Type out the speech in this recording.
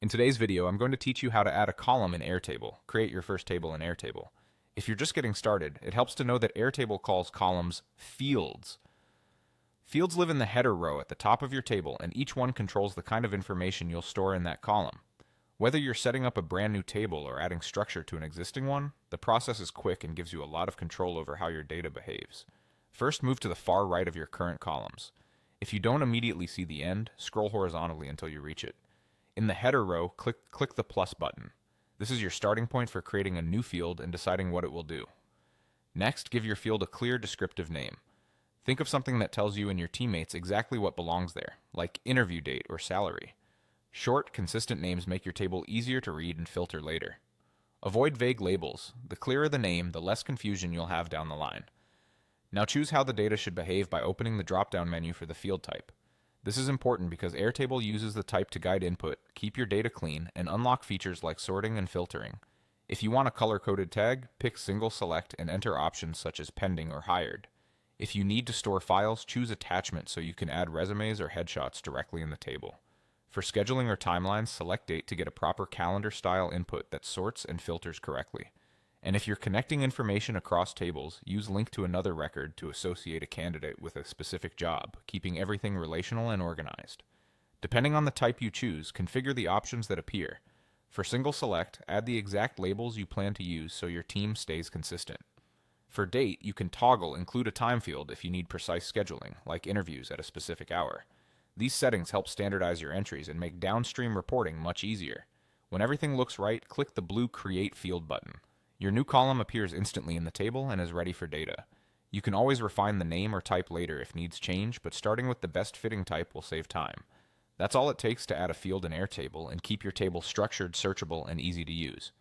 In today's video, I'm going to teach you how to add a column in Airtable. Create your first table in Airtable. If you're just getting started, it helps to know that Airtable calls columns fields. Fields live in the header row at the top of your table, and each one controls the kind of information you'll store in that column. Whether you're setting up a brand new table or adding structure to an existing one, the process is quick and gives you a lot of control over how your data behaves. First, move to the far right of your current columns. If you don't immediately see the end, scroll horizontally until you reach it. In the header row, click the plus button. This is your starting point for creating a new field and deciding what it will do. Next, give your field a clear descriptive name. Think of something that tells you and your teammates exactly what belongs there, like interview date or salary. Short, consistent names make your table easier to read and filter later. Avoid vague labels. The clearer the name, the less confusion you'll have down the line. Now choose how the data should behave by opening the drop-down menu for the field type. This is important because Airtable uses the type to guide input, keep your data clean, and unlock features like sorting and filtering. If you want a color-coded tag, pick single select and enter options such as pending or hired. If you need to store files, choose attachment so you can add resumes or headshots directly in the table. For scheduling or timelines, select date to get a proper calendar-style input that sorts and filters correctly. And if you're connecting information across tables, use link to another record to associate a candidate with a specific job, keeping everything relational and organized. Depending on the type you choose, configure the options that appear. For single select, add the exact labels you plan to use so your team stays consistent. For date, you can toggle include a time field if you need precise scheduling, like interviews at a specific hour. These settings help standardize your entries and make downstream reporting much easier. When everything looks right, click the blue Create Field button. Your new column appears instantly in the table and is ready for data. You can always refine the name or type later if needs change, but starting with the best fitting type will save time. That's all it takes to add a field in Airtable and keep your table structured, searchable, and easy to use.